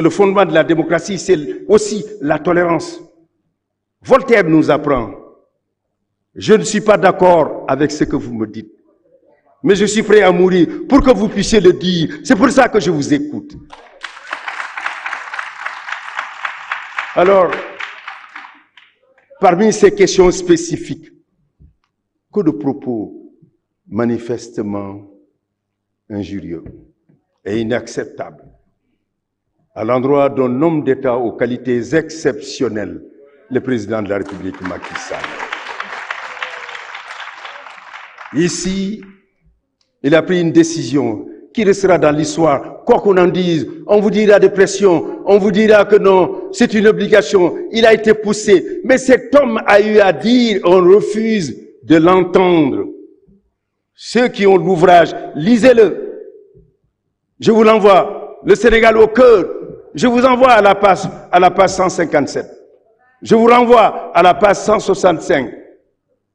Le fondement de la démocratie, c'est aussi la tolérance. Voltaire nous apprend, je ne suis pas d'accord avec ce que vous me dites, mais je suis prêt à mourir pour que vous puissiez le dire. C'est pour ça que je vous écoute. Alors, parmi ces questions spécifiques, que de propos manifestement injurieux et inacceptables à l'endroit d'un homme d'État aux qualités exceptionnelles, le président de la République, Macky Sall. Ici, il a pris une décision qui restera dans l'histoire. Quoi qu'on en dise, on vous dira de pression, on vous dira que non, c'est une obligation. Il a été poussé. Mais cet homme a eu à dire, on refuse de l'entendre. Ceux qui ont l'ouvrage, lisez-le. Je vous l'envoie. Le Sénégal au cœur. Je vous envoie à la page 157. Je vous renvoie à la page 165.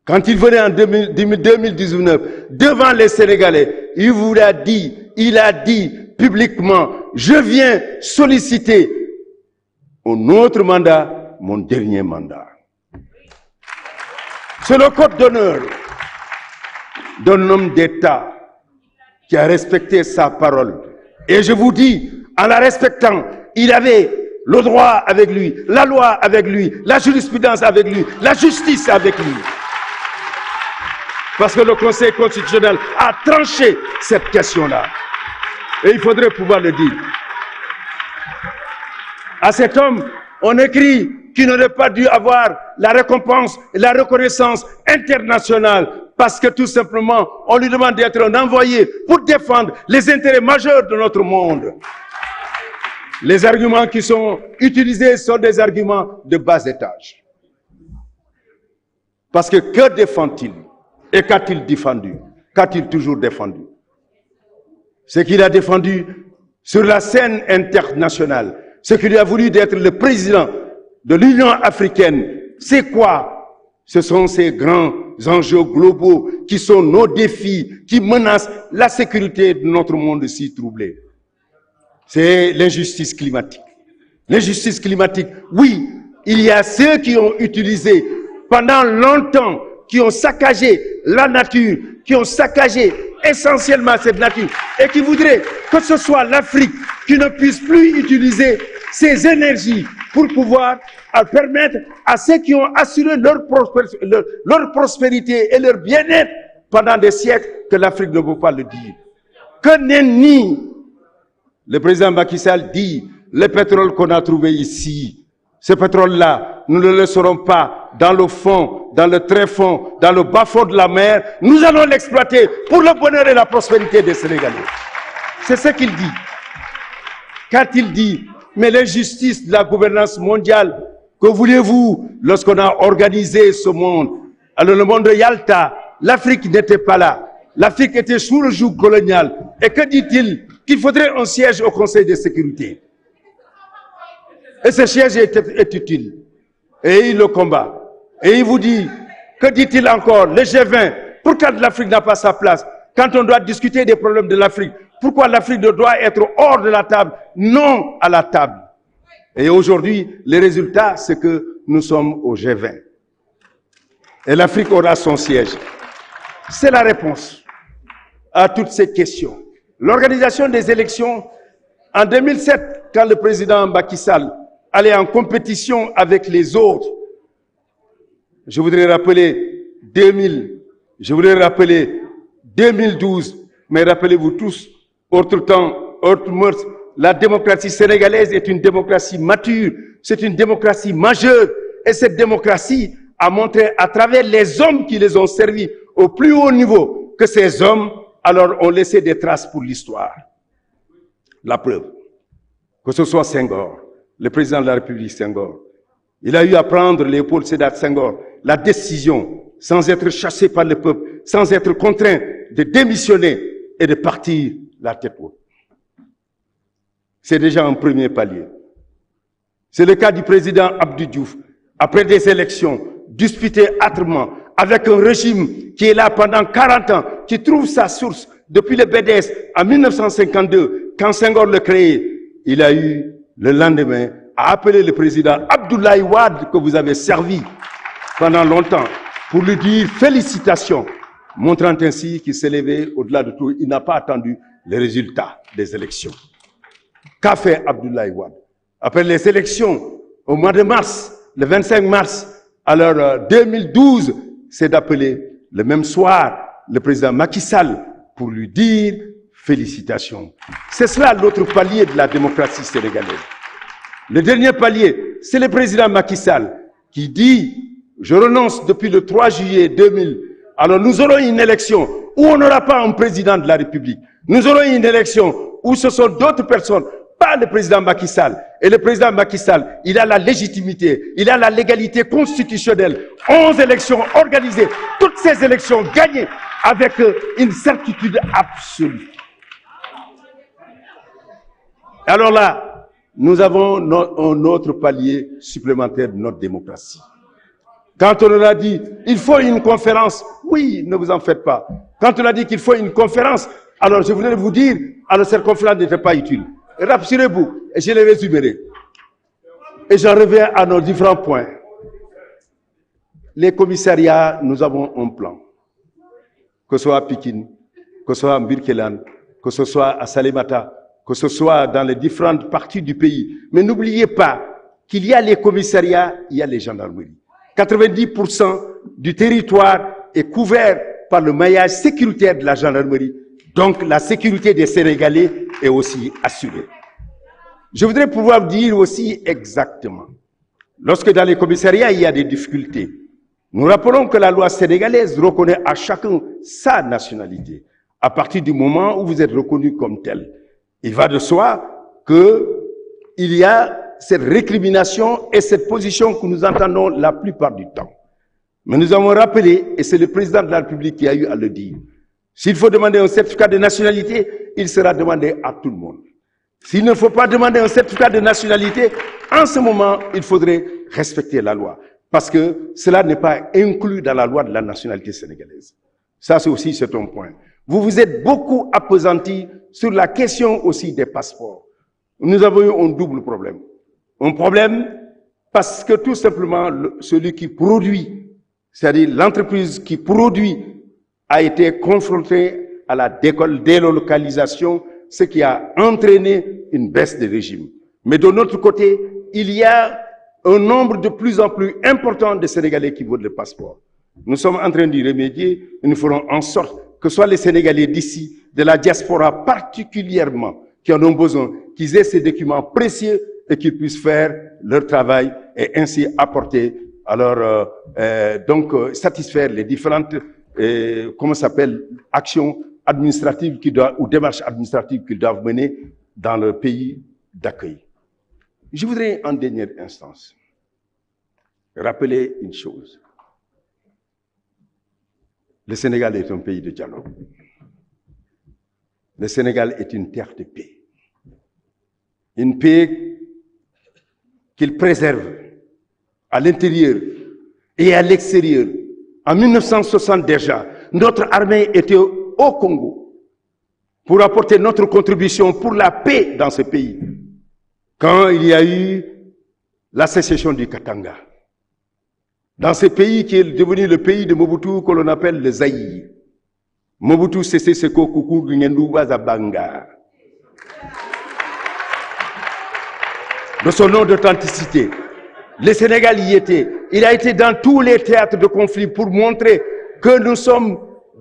Quand il venait en 2019, devant les Sénégalais, il a dit publiquement, je viens solliciter un autre mandat, mon dernier mandat. C'est le code d'honneur d'un homme d'État qui a respecté sa parole. Et je vous dis, en la respectant, il avait le droit avec lui, la loi avec lui, la jurisprudence avec lui, la justice avec lui. Parce que le Conseil constitutionnel a tranché cette question-là. Et il faudrait pouvoir le dire. À cet homme, on écrit qu'il n'aurait pas dû avoir la récompense et la reconnaissance internationale parce que tout simplement, on lui demande d'être un envoyé pour défendre les intérêts majeurs de notre monde. Les arguments qui sont utilisés sont des arguments de bas étage. Parce que défend-il? Et qu'a-t-il défendu? Qu'a-t-il toujours défendu? Ce qu'il a défendu sur la scène internationale, ce qu'il a voulu d'être le président de l'Union africaine, c'est quoi? Ce sont ces grands enjeux globaux qui sont nos défis, qui menacent la sécurité de notre monde si troublé. C'est l'injustice climatique. L'injustice climatique, oui, il y a ceux qui ont utilisé pendant longtemps, qui ont saccagé la nature, qui ont saccagé essentiellement cette nature, et qui voudraient que ce soit l'Afrique qui ne puisse plus utiliser ses énergies pour pouvoir permettre à ceux qui ont assuré leur prospérité et leur bien-être pendant des siècles que l'Afrique ne peut pas le dire. Que nenni! Le président Macky Sall dit, le pétrole qu'on a trouvé ici, ce pétrole-là, nous ne le laisserons pas dans le fond, dans le tréfond, dans le bas-fond de la mer. Nous allons l'exploiter pour le bonheur et la prospérité des Sénégalais. C'est ce qu'il dit. Qu'a-t-il dit? Mais l'injustice de la gouvernance mondiale, que vouliez-vous lorsqu'on a organisé ce monde? Alors le monde de Yalta, l'Afrique n'était pas là. L'Afrique était sous le joug colonial. Et que dit-il? Qu'il faudrait un siège au Conseil de sécurité. Et ce siège est utile. Et il le combat. Et il vous dit, que dit-il encore? Le G20, pourquoi l'Afrique n'a pas sa place? Quand on doit discuter des problèmes de l'Afrique, pourquoi l'Afrique doit être hors de la table, non à la table? Et aujourd'hui, le résultat, c'est que nous sommes au G20. Et l'Afrique aura son siège. C'est la réponse à toutes ces questions. L'organisation des élections, en 2007, quand le président Macky Sall allait en compétition avec les autres, je voudrais rappeler 2000, je voudrais rappeler 2012, mais rappelez-vous tous, autre temps, autre mœurs, la démocratie sénégalaise est une démocratie mature, c'est une démocratie majeure, et cette démocratie a montré à travers les hommes qui les ont servis au plus haut niveau, que ces hommes, alors, ont laissé des traces pour l'histoire. La preuve, que ce soit Senghor, le président de la République Senghor, il a eu à prendre Léopold Sédar Senghor la décision, sans être chassé par le peuple, sans être contraint de démissionner et de partir la tête haute. C'est déjà un premier palier. C'est le cas du président Abdou Diouf, après des élections disputées âprement, avec un régime qui est là pendant 40 ans, qui trouve sa source depuis le BDS en 1952, quand Senghor le créé, il a eu le lendemain, a appelé le président Abdoulaye Wade, que vous avez servi pendant longtemps, pour lui dire félicitations, montrant ainsi qu'il s'est levé au-delà de tout. Il n'a pas attendu les résultats des élections. Qu'a fait Abdoulaye Wade? Après les élections, au mois de mars, le 25 mars, alors 2012, c'est d'appeler le même soir le président Macky Sall pour lui dire félicitations. C'est cela l'autre palier de la démocratie sénégalaise. Le dernier palier, c'est le président Macky Sall qui dit « Je renonce depuis le 3 juillet 2000. Alors nous aurons une élection où on n'aura pas un président de la République. Nous aurons une élection où ce sont d'autres personnes, pas le président Macky Sall. Et le président Macky Sall, il a la légitimité, il a la légalité constitutionnelle. 11 élections organisées, toutes ces élections gagnées avec une certitude absolue. Alors là, nous avons un autre palier supplémentaire de notre démocratie. Quand on a dit, il faut une conférence, oui, ne vous en faites pas. Quand on a dit qu'il faut une conférence, alors je voulais vous dire, alors cette conférence n'était pas utile. Rassurez-vous, et je les résumerai. Et j'en reviens à nos différents points. Les commissariats, nous avons un plan. Que ce soit à Pikine, que ce soit à Birkelane, que ce soit à Salémata, que ce soit dans les différentes parties du pays. Mais n'oubliez pas qu'il y a les commissariats, il y a les gendarmeries. 90% du territoire est couvert par le maillage sécuritaire de la gendarmerie. Donc la sécurité des Sénégalais est aussi assurée. Je voudrais pouvoir dire aussi exactement, lorsque dans les commissariats il y a des difficultés, nous rappelons que la loi sénégalaise reconnaît à chacun sa nationalité. À partir du moment où vous êtes reconnu comme tel, il va de soi qu'il y a cette récrimination et cette position que nous entendons la plupart du temps. Mais nous avons rappelé, et c'est le président de la République qui a eu à le dire, s'il faut demander un certificat de nationalité, il sera demandé à tout le monde. S'il ne faut pas demander un certificat de nationalité, en ce moment, il faudrait respecter la loi. Parce que cela n'est pas inclus dans la loi de la nationalité sénégalaise. Ça, c'est un point. Vous vous êtes beaucoup appesantis sur la question aussi des passeports. Nous avons eu un double problème. Un problème parce que tout simplement, celui qui produit, c'est-à-dire l'entreprise qui produit, a été confronté à la délocalisation, ce qui a entraîné une baisse des régimes. Mais de notre côté, il y a un nombre de plus en plus important de Sénégalais qui veulent le passeport. Nous sommes en train d'y remédier et nous ferons en sorte que ce soit les Sénégalais d'ici, de la diaspora particulièrement, qui en ont besoin, qu'ils aient ces documents précieux et qu'ils puissent faire leur travail et ainsi apporter, alors, satisfaire les différentes actions administratives ou démarches administratives qu'ils doivent mener dans le pays d'accueil. Je voudrais en dernière instance rappeler une chose. Le Sénégal est un pays de dialogue. Le Sénégal est une terre de paix. Une paix qu'il préserve à l'intérieur et à l'extérieur. En 1960 déjà, notre armée était au Congo pour apporter notre contribution pour la paix dans ce pays. Quand il y a eu la sécession du Katanga, dans ce pays qui est devenu le pays de Mobutu, que l'on appelle le Zaïre. Mobutu Sese Seko Kuku Ngendou Wazabanga. De son nom d'authenticité. Le Sénégal y était. Il a été dans tous les théâtres de conflit pour montrer que nous sommes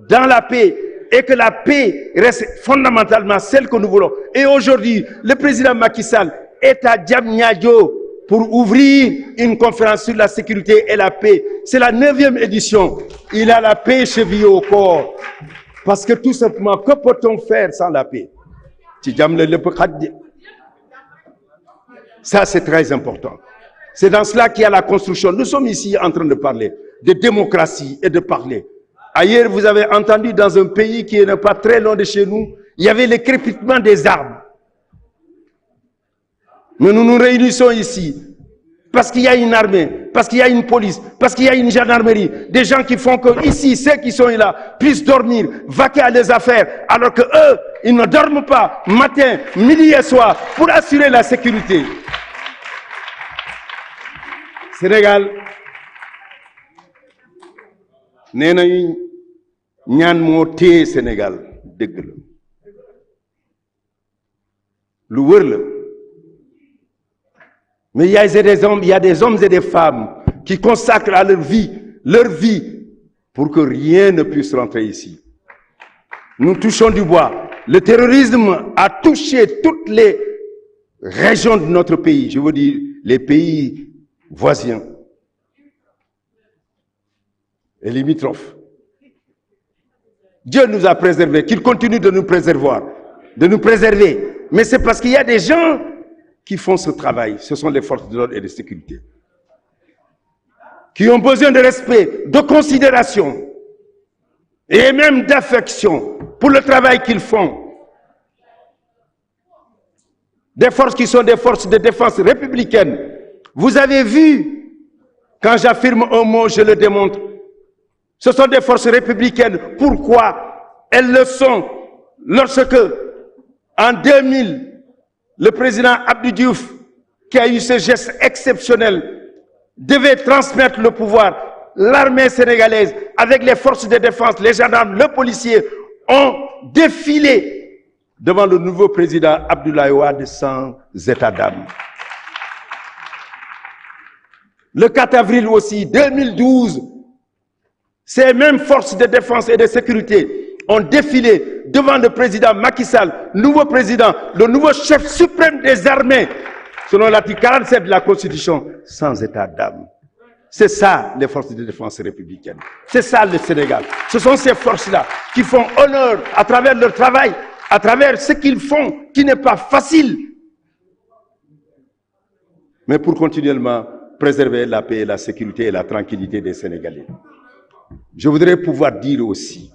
dans la paix et que la paix reste fondamentalement celle que nous voulons. Et aujourd'hui, le président Macky Sall est à Diamniadio pour ouvrir une conférence sur la sécurité et la paix. C'est la 9e édition. Il a la paix chevillée au corps. Parce que tout simplement, que peut-on faire sans la paix? Ça, c'est très important. C'est dans cela qu'il y a la construction. Nous sommes ici en train de parler de démocratie et de parler. Ailleurs, vous avez entendu dans un pays qui n'est pas très loin de chez nous, il y avait le crépitement des arbres. Mais nous nous réunissons ici parce qu'il y a une armée, parce qu'il y a une police, parce qu'il y a une gendarmerie, des gens qui font que ici, ceux qui sont là, puissent dormir, vaquer à leurs affaires, alors que eux, ils ne dorment pas matin, midi et soir pour assurer la sécurité. Sénégal, nee nañu ñaan moo téye Sénégal dëgg la lu wër la. Mais il y a des hommes et des femmes qui consacrent à leur vie, pour que rien ne puisse rentrer ici. Nous touchons du bois. Le terrorisme a touché toutes les régions de notre pays, je veux dire les pays voisins et limitrophes. Dieu nous a préservés, qu'il continue de nous préserver. Mais c'est parce qu'il y a des gens qui font ce travail, ce sont les forces de l'ordre et de sécurité, qui ont besoin de respect, de considération et même d'affection pour le travail qu'ils font. Des forces qui sont des forces de défense républicaines. Vous avez vu, quand j'affirme un mot, je le démontre. Ce sont des forces républicaines. Pourquoi? Elles le sont lorsque, en 2000, le président Abdou Diouf, qui a eu ce geste exceptionnel, devait transmettre le pouvoir. L'armée sénégalaise, avec les forces de défense, les gendarmes, le policier, ont défilé devant le nouveau président Abdoulaye Wade sans état d'âme. Le 4 avril aussi, 2012, ces mêmes forces de défense et de sécurité ont défilé devant le président Macky Sall, nouveau président, le nouveau chef suprême des armées, selon l'article 47 de la Constitution, sans état d'âme. C'est ça, les forces de défense républicaines. C'est ça, le Sénégal. Ce sont ces forces-là qui font honneur à travers leur travail, à travers ce qu'ils font, qui n'est pas facile. Mais pour continuellement préserver la paix, la sécurité et la tranquillité des Sénégalais. Je voudrais pouvoir dire aussi,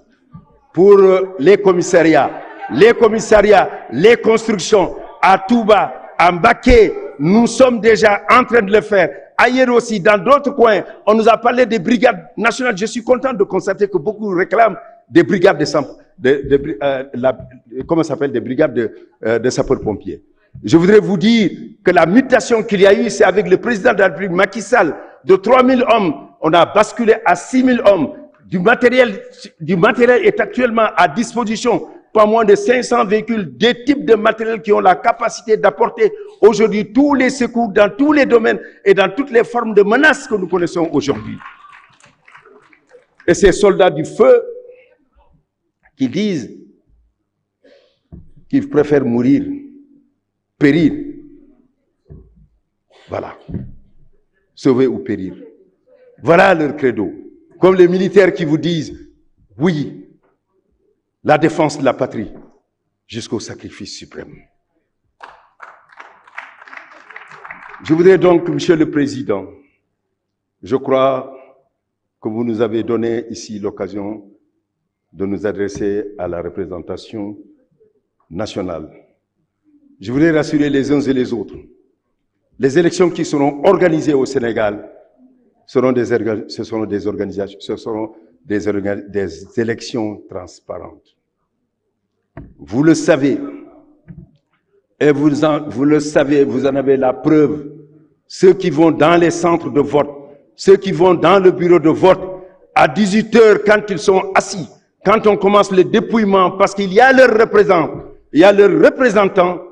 pour les commissariats, les constructions à Touba, à Mbacké, nous sommes déjà en train de le faire. Ailleurs aussi, dans d'autres coins, on nous a parlé des brigades nationales. Je suis content de constater que beaucoup réclament des brigades des brigades de sapeurs-pompiers. Je voudrais vous dire que la mutation qu'il y a eu, c'est avec le président de la République, Macky Sall, de 3000 hommes, on a basculé à 6000 hommes. Du matériel est actuellement à disposition, pas moins de 500 véhicules, des types de matériel qui ont la capacité d'apporter aujourd'hui tous les secours dans tous les domaines et dans toutes les formes de menaces que nous connaissons aujourd'hui. Et ces soldats du feu qui disent qu'ils préfèrent mourir, périr, voilà, sauver ou périr. Voilà leur credo. Comme les militaires qui vous disent, oui, la défense de la patrie, jusqu'au sacrifice suprême. Je voudrais donc, Monsieur le Président, je crois que vous nous avez donné ici l'occasion de nous adresser à la représentation nationale. Je voudrais rassurer les uns et les autres. Les élections qui seront organisées au Sénégal seront des élections transparentes. Vous le savez, et vous en avez la preuve. Ceux qui vont dans les centres de vote, ceux qui vont dans le bureau de vote, à 18 heures, quand ils sont assis, quand on commence le dépouillement, parce qu'il y a leurs représentants,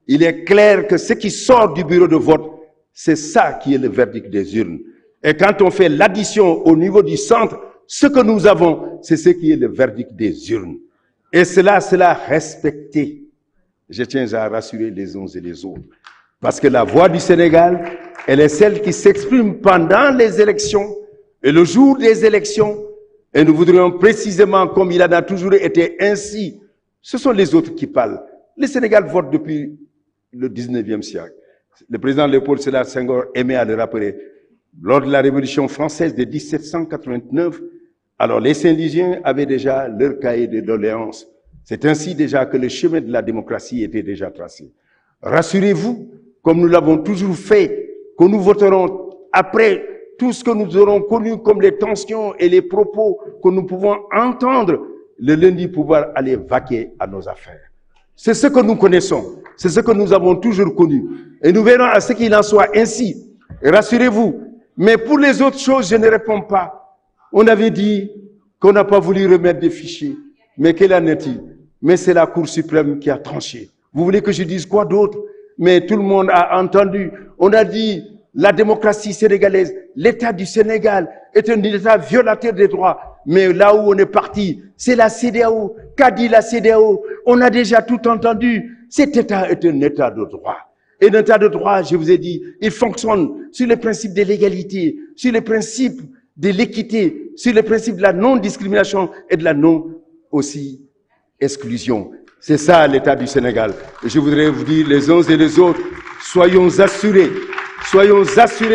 il est clair que ce qui sort du bureau de vote, c'est ça qui est le verdict des urnes. Et quand on fait l'addition au niveau du centre, ce que nous avons, c'est ce qui est le verdict des urnes. Et cela respecté. Je tiens à rassurer les uns et les autres. Parce que la voix du Sénégal, elle est celle qui s'exprime pendant les élections et le jour des élections. Et nous voudrions précisément, comme il en a toujours été ainsi, ce sont les autres qui parlent. Le Sénégal vote depuis le 19e siècle. Le président Léopold Sédar Senghor aimait à le rappeler. Lors de la Révolution française de 1789, alors les Saint-Louisiens avaient déjà leur cahier de doléances. C'est ainsi déjà que le chemin de la démocratie était déjà tracé. Rassurez-vous, comme nous l'avons toujours fait que nous voterons après tout ce que nous aurons connu comme les tensions et les propos que nous pouvons entendre, le lundi pouvoir aller vaquer à nos affaires. C'est ce que nous connaissons, c'est ce que nous avons toujours connu. Et nous verrons à ce qu'il en soit ainsi. Rassurez-vous. Mais pour les autres choses, je ne réponds pas. On avait dit qu'on n'a pas voulu remettre des fichiers. Mais quel en est-il? Mais c'est la Cour suprême qui a tranché. Vous voulez que je dise quoi d'autre? Mais tout le monde a entendu. On a dit la démocratie sénégalaise, l'État du Sénégal est un État violateur des droits. Mais là où on est parti, c'est la CEDEAO. Qu'a dit la CEDEAO? On a déjà tout entendu. Cet État est un État de droit. Et un État de droit, je vous ai dit, il fonctionne sur les principes de l'égalité, sur les principes de l'équité, sur les principes de la non-discrimination et de la non-exclusion. C'est ça l'État du Sénégal. Et je voudrais vous dire les uns et les autres, soyons assurés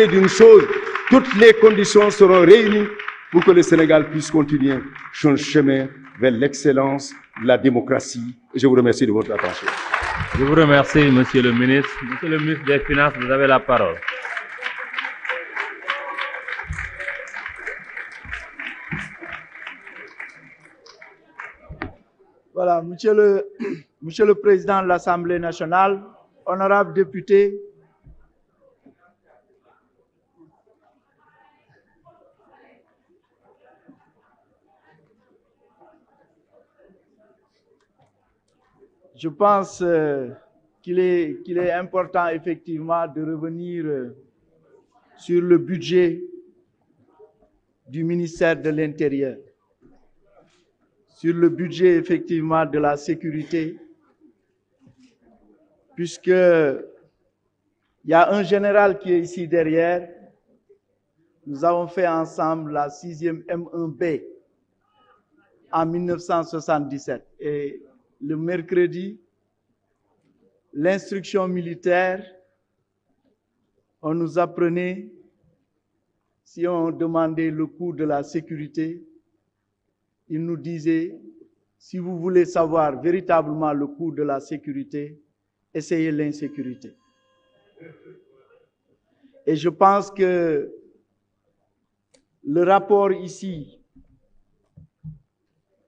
d'une chose, toutes les conditions seront réunies pour que le Sénégal puisse continuer son chemin vers l'excellence de la démocratie. Je vous remercie de votre attention. Je vous remercie, Monsieur le ministre. Monsieur le ministre des Finances, vous avez la parole. Voilà, Monsieur le Président de l'Assemblée nationale, honorables députés, je pense qu'il est important effectivement de revenir sur le budget du ministère de l'Intérieur, sur le budget effectivement de la sécurité, puisque il y a un général qui est ici derrière. Nous avons fait ensemble la 6e M1B en 1977 et le mercredi, l'instruction militaire, on nous apprenait, si on demandait le coût de la sécurité, il nous disait, si vous voulez savoir véritablement le coût de la sécurité, essayez l'insécurité. Et je pense que le rapport ici,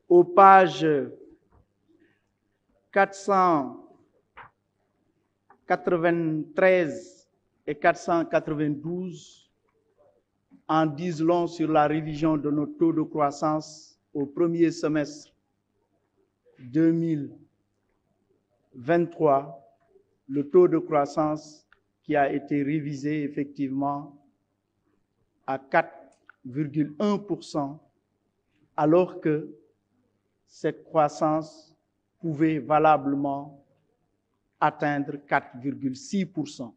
aux pages 493 et 492 en disent long sur la révision de notre taux de croissance au premier semestre 2023, le taux de croissance qui a été révisé effectivement à 4,1%, alors que cette croissance pouvait valablement atteindre 4,6%.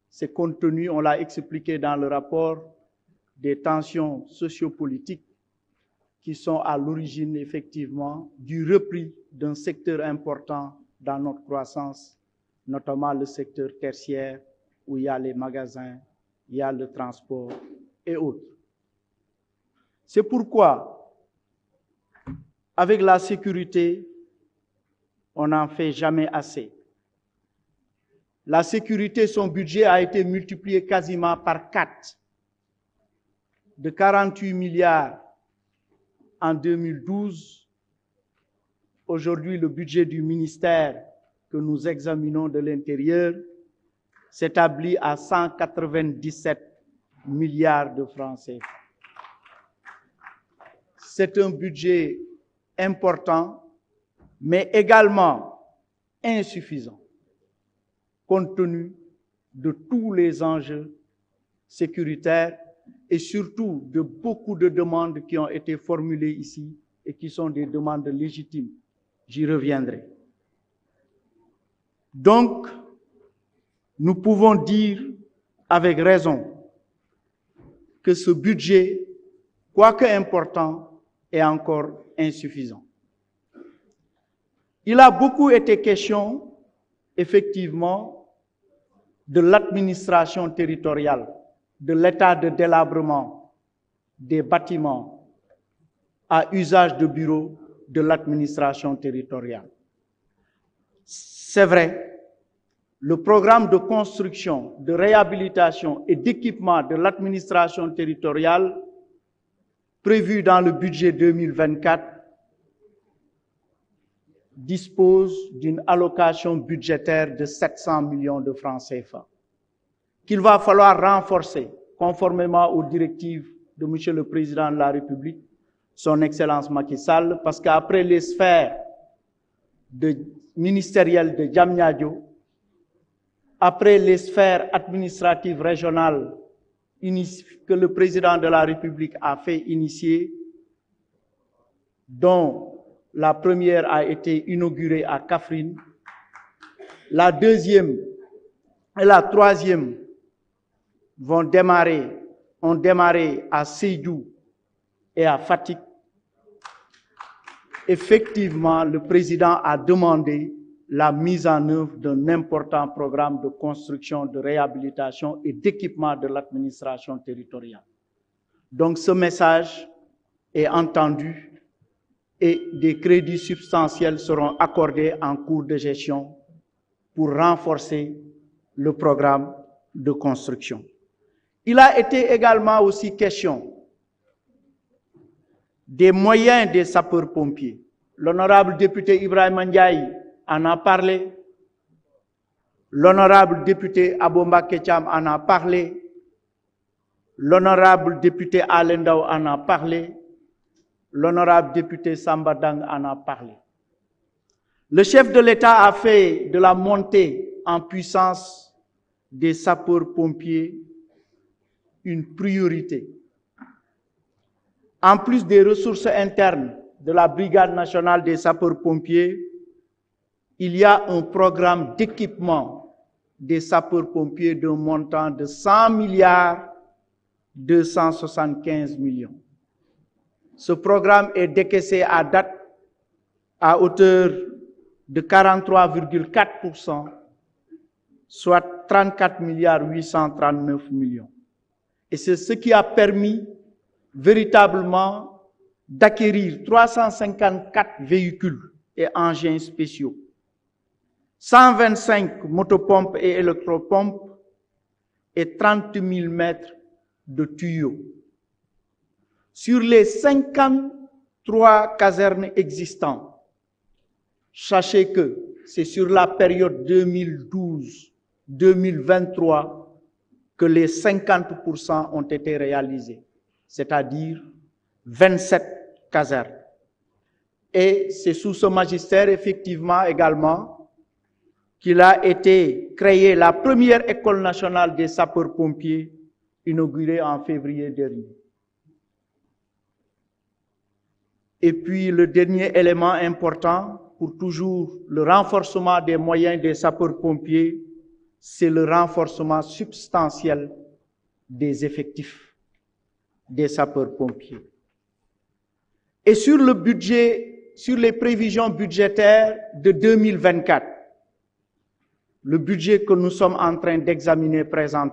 C'est compte tenu, on l'a expliqué dans le rapport, des tensions sociopolitiques qui sont à l'origine effectivement du repli d'un secteur important dans notre croissance, notamment le secteur tertiaire où il y a les magasins, il y a le transport et autres. C'est pourquoi, avec la sécurité, on n'en fait jamais assez. La sécurité, son budget a été multiplié quasiment par 4, de 48 milliards en 2012. Aujourd'hui, le budget du ministère que nous examinons de l'Intérieur s'établit à 197 milliards de francs CFA. C'est un budget important, mais également insuffisant, compte tenu de tous les enjeux sécuritaires et surtout de beaucoup de demandes qui ont été formulées ici et qui sont des demandes légitimes. J'y reviendrai. Donc, nous pouvons dire avec raison que ce budget, quoique important, est encore insuffisant. Il a beaucoup été question, effectivement, de l'administration territoriale, de l'état de délabrement des bâtiments à usage de bureaux de l'administration territoriale. C'est vrai, le programme de construction, de réhabilitation et d'équipement de l'administration territoriale prévu dans le budget 2024 dispose d'une allocation budgétaire de 700 millions de francs CFA, qu'il va falloir renforcer conformément aux directives de M. le Président de la République, son Excellence Macky Sall, parce qu'après les sphères ministérielles de Diamniadio, après les sphères administratives régionales que le Président de la République a fait initier, dont la première a été inaugurée à Kaffrine, la deuxième et la troisième ont démarré à Sédhiou et à Fatick. Effectivement, le Président a demandé la mise en œuvre d'un important programme de construction, de réhabilitation et d'équipement de l'administration territoriale. Donc ce message est entendu et des crédits substantiels seront accordés en cours de gestion pour renforcer le programme de construction. Il a été également aussi question des moyens des sapeurs-pompiers. L'honorable député Ibrahima Ndiaye en a parlé, l'honorable député Abomba Ketcham en a parlé, l'honorable député Alendao en a parlé, l'honorable député Sambadang en a parlé. Le chef de l'État a fait de la montée en puissance des sapeurs-pompiers une priorité. En plus des ressources internes de la Brigade nationale des sapeurs-pompiers, il y a un programme d'équipement des sapeurs-pompiers d'un montant de 100 milliards 275 millions. Ce programme est décaissé à date à hauteur de 43,4%, soit 34 milliards 839 millions. Et c'est ce qui a permis véritablement d'acquérir 354 véhicules et engins spéciaux, 125 motopompes et électropompes et 30 000 mètres de tuyaux. Sur les 53 casernes existantes, sachez que c'est sur la période 2012-2023 que les 50% ont été réalisés, c'est-à-dire 27 casernes. Et c'est sous ce magistère, effectivement, également, qu'il a été créé la première école nationale des sapeurs-pompiers, inaugurée en février dernier. Et puis, le dernier élément important pour toujours le renforcement des moyens des sapeurs-pompiers, c'est le renforcement substantiel des effectifs des sapeurs-pompiers. Et sur le budget, sur les prévisions budgétaires de 2024, le budget que nous sommes en train d'examiner présentement,